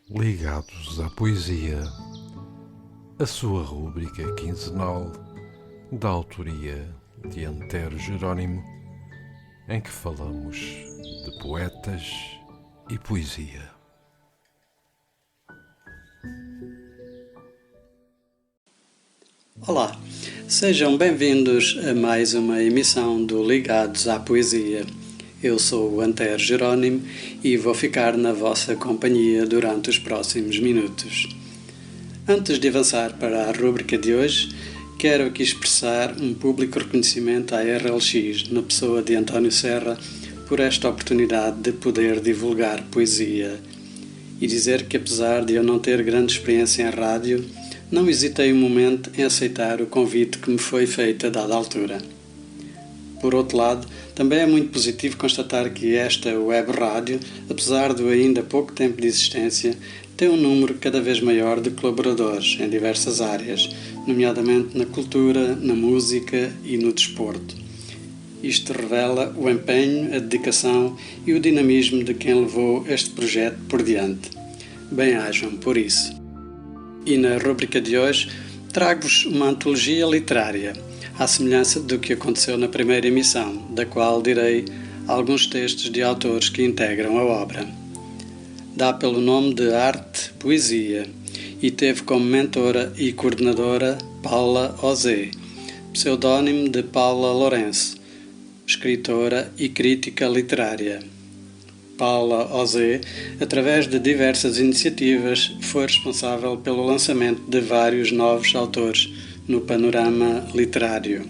Ligados à Poesia, a sua rúbrica quinzenal da autoria de Antero Jerónimo, em que falamos de poetas e poesia. Olá, sejam bem-vindos a mais uma emissão do Ligados à Poesia. Eu sou o Antero Jerónimo e vou ficar na vossa companhia durante os próximos minutos. Antes de avançar para a rúbrica de hoje, quero aqui expressar um público reconhecimento à RLX, na pessoa de António Serra, por esta oportunidade de poder divulgar poesia. E dizer que, apesar de eu não ter grande experiência em rádio, não hesitei um momento em aceitar o convite que me foi feito a dada altura. Por outro lado, também é muito positivo constatar que esta web rádio, apesar do ainda pouco tempo de existência, tem um número cada vez maior de colaboradores em diversas áreas, nomeadamente na cultura, na música e no desporto. Isto revela o empenho, a dedicação e o dinamismo de quem levou este projeto por diante. Bem-ajam por isso. E na rúbrica de hoje trago-vos uma antologia literária, à semelhança do que aconteceu na primeira emissão, da qual direi alguns textos de autores que integram a obra. Dá pelo nome de Arte Poesia e teve como mentora e coordenadora Paula Ozé, pseudónimo de Paula Lourenço, escritora e crítica literária. Paula Ozé, através de diversas iniciativas, foi responsável pelo lançamento de vários novos autores no panorama literário.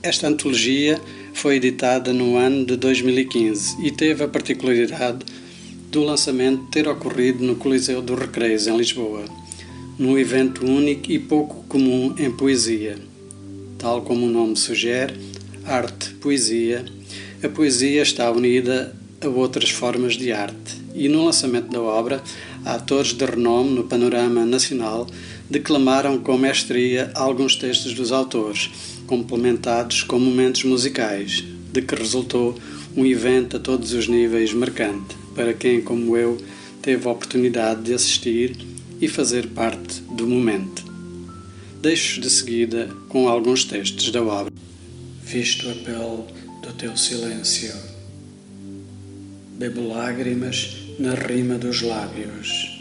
Esta antologia foi editada no ano de 2015 e teve a particularidade do lançamento ter ocorrido no Coliseu dos Recreios, em Lisboa, num evento único e pouco comum em poesia. Tal como o nome sugere, arte, poesia, a poesia está unida a outras formas de arte e no lançamento da obra, atores de renome no panorama nacional declamaram com mestria alguns textos dos autores, complementados com momentos musicais, de que resultou um evento a todos os níveis marcante, para quem, como eu, teve a oportunidade de assistir e fazer parte do momento. Deixo de seguida com alguns textos da obra. Visto a pele do teu silêncio, bebo lágrimas na rima dos lábios,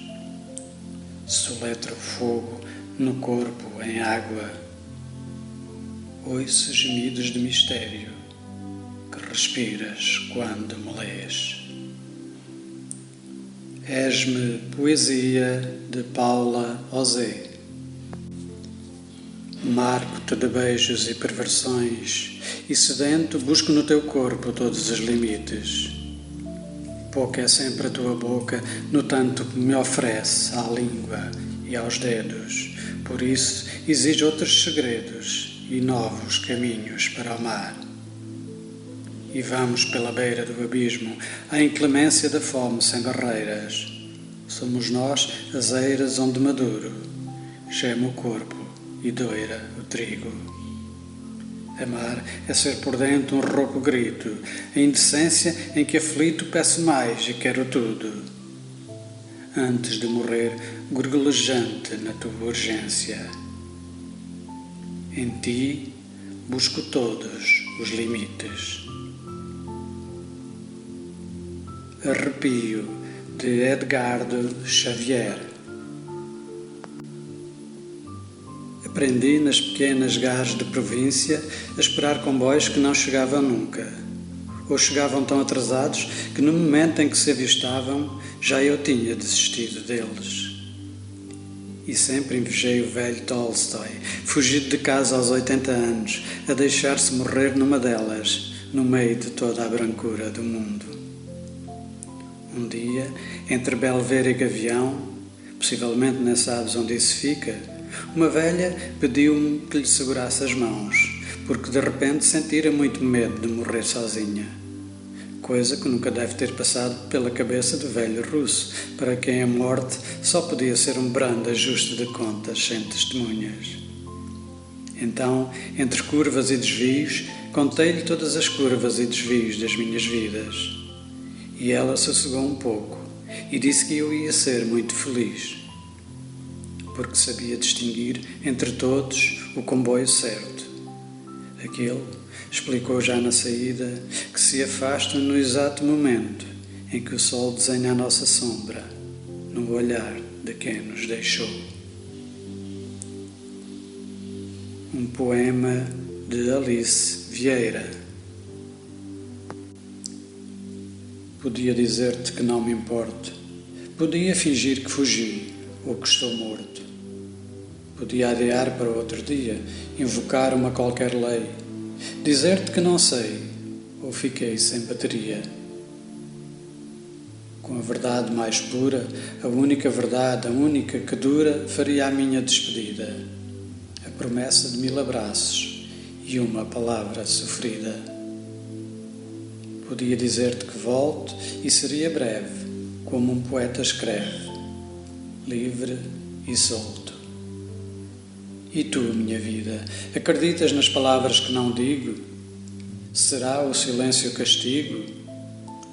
soletra o fogo no corpo em água, ouço gemidos de mistério que respiras quando me lês. És-me poesia de Paula Ozé. Marco-te de beijos e perversões e sedento busco no teu corpo todos os limites. Pouca é sempre a tua boca, no tanto que me oferece à língua e aos dedos. Por isso exijo outros segredos e novos caminhos para o mar. E vamos pela beira do abismo, à inclemência da fome sem barreiras. Somos nós as eiras onde maduro geme o corpo e doira o trigo. Amar é ser por dentro um rouco grito, a indecência em que aflito peço mais e quero tudo. Antes de morrer, gorgolejante na tua urgência. Em ti busco todos os limites. Arrepio, de Edgardo Xavier. Aprendi nas pequenas garras de província a esperar comboios que não chegavam nunca, ou chegavam tão atrasados que no momento em que se avistavam já eu tinha desistido deles. E sempre invejei o velho Tolstói, fugido de casa aos 80 anos, a deixar-se morrer numa delas, no meio de toda a brancura do mundo. Um dia, entre Belver e Gavião, possivelmente nem sabes onde isso fica, uma velha pediu-me que lhe segurasse as mãos, porque de repente sentira muito medo de morrer sozinha. Coisa que nunca deve ter passado pela cabeça do velho russo, para quem a morte só podia ser um brando ajuste de contas sem testemunhas. Então, entre curvas e desvios, contei-lhe todas as curvas e desvios das minhas vidas. E ela sossegou um pouco e disse que eu ia ser muito feliz, porque sabia distinguir entre todos o comboio certo. Aquele explicou já na saída que se afasta no exato momento em que o sol desenha a nossa sombra no olhar de quem nos deixou. Um poema de Alice Vieira. Podia dizer-te que não me importo, podia fingir que fugi ou que estou morto. Podia adiar para outro dia, invocar uma qualquer lei, dizer-te que não sei ou fiquei sem bateria. Com a verdade mais pura, a única verdade, a única que dura, faria a minha despedida, a promessa de 1000 abraços e uma palavra sofrida. Podia dizer-te que volto e seria breve, como um poeta escreve, livre e solto. E tu, minha vida, acreditas nas palavras que não digo? Será o silêncio castigo?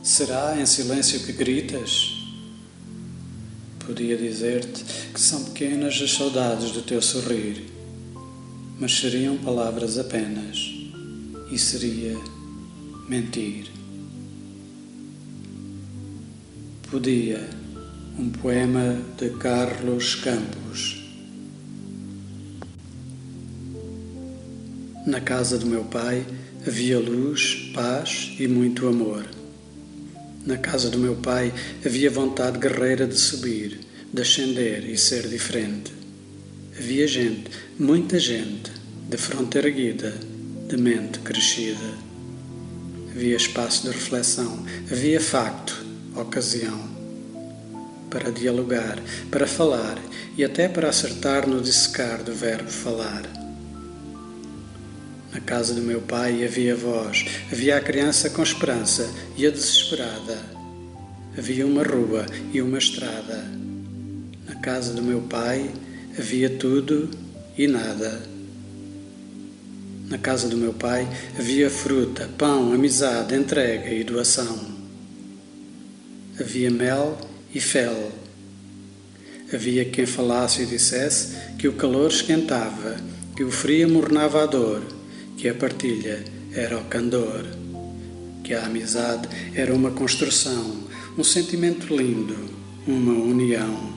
Será em silêncio que gritas? Podia dizer-te que são pequenas as saudades do teu sorrir, mas seriam palavras apenas, e seria mentir. Podia. Um poema de Carlos Campos. Na casa do meu pai havia luz, paz e muito amor. Na casa do meu pai havia vontade guerreira de subir, de ascender e ser diferente. Havia gente, muita gente, de fronte erguida, de mente crescida. Havia espaço de reflexão, havia facto, ocasião, para dialogar, para falar e até para acertar no dissecar do verbo falar. Na casa do meu pai havia voz, havia a criança com esperança e a desesperada. Havia uma rua e uma estrada. Na casa do meu pai havia tudo e nada. Na casa do meu pai havia fruta, pão, amizade, entrega e doação. Havia mel e fel. Havia quem falasse e dissesse que o calor esquentava, que o frio amornava a dor, que a partilha era o candor, que a amizade era uma construção, um sentimento lindo, uma união.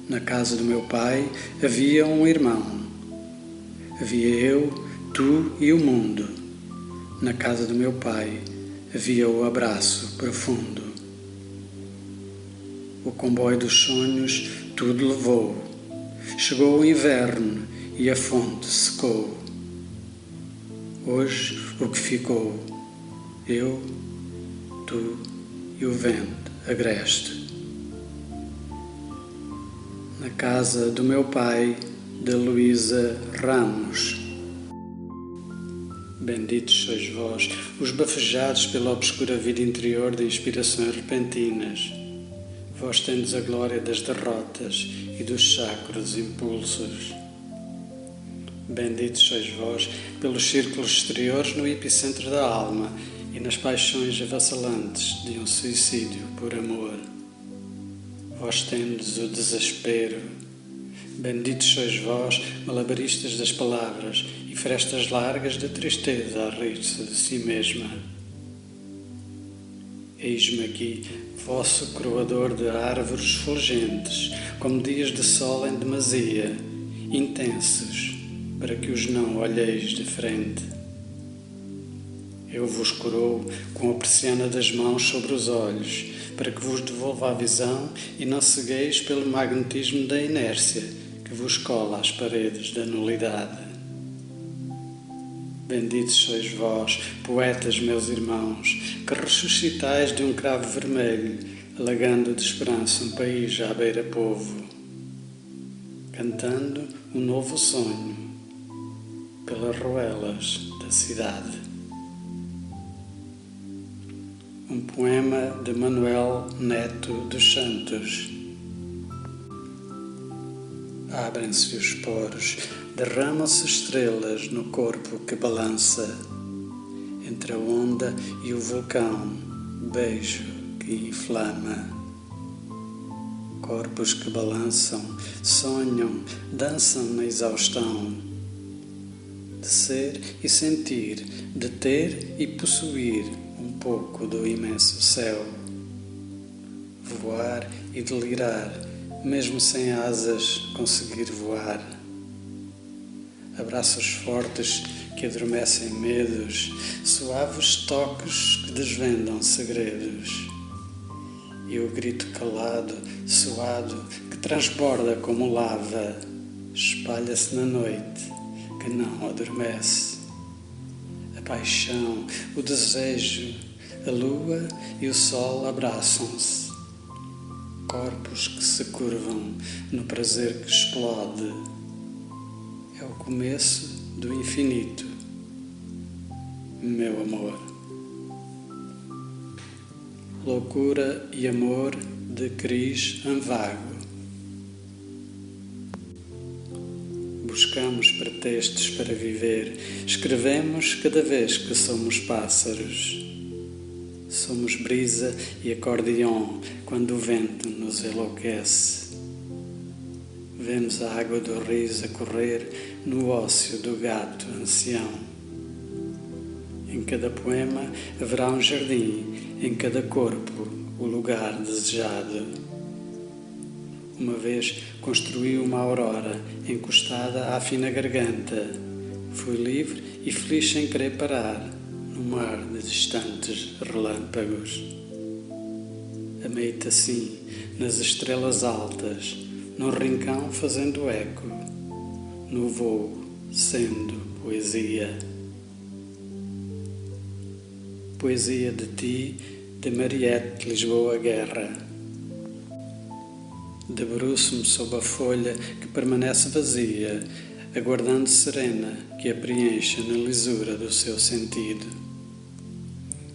Na casa do meu pai havia um irmão. Havia eu, tu e o mundo. Na casa do meu pai havia o abraço profundo. O comboio dos sonhos tudo levou. Chegou o inverno e a fonte secou. Hoje o que ficou? Eu, tu e o vento agreste. Na casa do meu pai, de Luísa Ramos. Benditos sois vós, os bafejados pela obscura vida interior de inspirações repentinas. Vós tendes a glória das derrotas e dos sacros impulsos. Benditos sois vós pelos círculos exteriores no epicentro da alma e nas paixões avassalantes de um suicídio por amor. Vós tendes o desespero. Benditos sois vós, malabaristas das palavras e frestas largas de tristeza a rir-se de si mesma. Eis-me aqui, vosso croador de árvores fulgentes, como dias de sol em demasia, intensos, para que os não olheis de frente. Eu vos coroo com a persiana das mãos sobre os olhos, para que vos devolva a visão e não cegueis pelo magnetismo da inércia que vos cola às paredes da nulidade. Benditos sois vós, poetas meus irmãos, que ressuscitais de um cravo vermelho, alagando de esperança um país à beira-povo, cantando um novo sonho pelas ruelas da cidade. Um poema de Manuel Neto dos Santos. Abrem-se os poros, derramam-se estrelas no corpo que balança, entre a onda e o vulcão, beijo que e inflama. Corpos que balançam, sonham, dançam na exaustão. De ser e sentir, de ter e possuir um pouco do imenso céu. Voar e delirar, mesmo sem asas, conseguir voar. Abraços fortes que adormecem medos, suaves toques que desvendam segredos. E o grito calado, suado, que transborda como lava, espalha-se na noite, que não adormece. A paixão, o desejo, a lua e o sol abraçam-se. Corpos que se curvam no prazer que explode. É o começo do infinito, meu amor. Loucura e Amor, de Cris Anvago. Buscamos pretextos para viver, escrevemos cada vez que somos pássaros. Somos brisa e acordeon quando o vento nos enlouquece. Vemos a água do riso a correr no ósseo do gato ancião. Em cada poema haverá um jardim, em cada corpo o lugar desejado. Uma vez construí uma aurora encostada à fina garganta. Fui livre e feliz sem querer parar, no mar de distantes relâmpagos. Amei-te assim, nas estrelas altas, num rincão fazendo eco, no voo sendo poesia. Poesia de ti, de Mariette Lisboa Guerra. Debruço-me sob a folha que permanece vazia, aguardando serena que a preencha na lisura do seu sentido.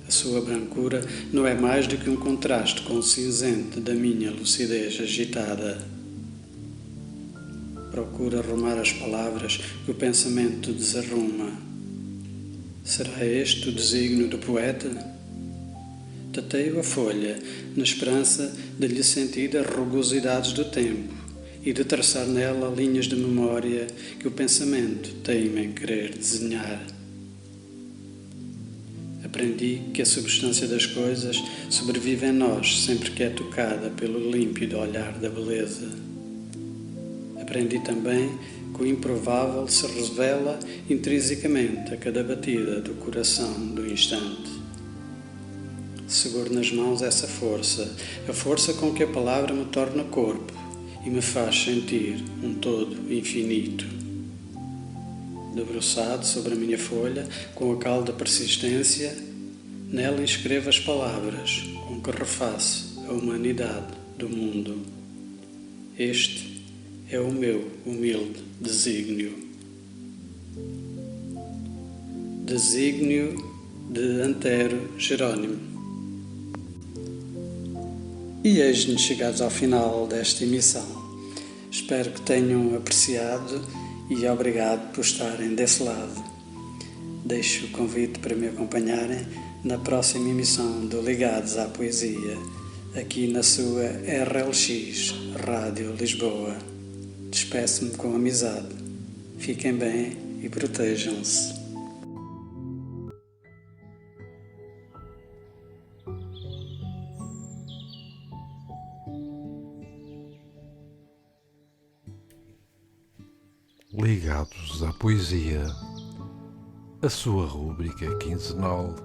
A sua brancura não é mais do que um contraste com o cinzento da minha lucidez agitada. Procura arrumar as palavras que o pensamento desarruma. Será este o desígnio do poeta? Tateio a folha, na esperança de lhe sentir as rugosidades do tempo e de traçar nela linhas de memória que o pensamento teima em querer desenhar. Aprendi que a substância das coisas sobrevive em nós sempre que é tocada pelo límpido olhar da beleza. Aprendi também que o improvável se revela intrinsecamente a cada batida do coração do instante. Seguro nas mãos essa força, a força com que a palavra me torna corpo e me faz sentir um todo infinito. Debruçado sobre a minha folha, com a cal da persistência, nela escrevo as palavras com que refaço a humanidade do mundo. Este é o meu humilde desígnio. Desígnio de Antero Jerónimo. E eis-nos chegados ao final desta emissão. Espero que tenham apreciado e obrigado por estarem desse lado. Deixo o convite para me acompanharem na próxima emissão do Ligados à Poesia, aqui na sua RLX, Rádio Lisboa. Despeço-me com amizade. Fiquem bem e protejam-se. Ligados à Poesia, a sua rúbrica quinzenal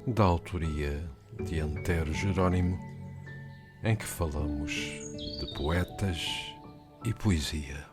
da autoria de Antero Jerónimo, em que falamos de poetas e poesia.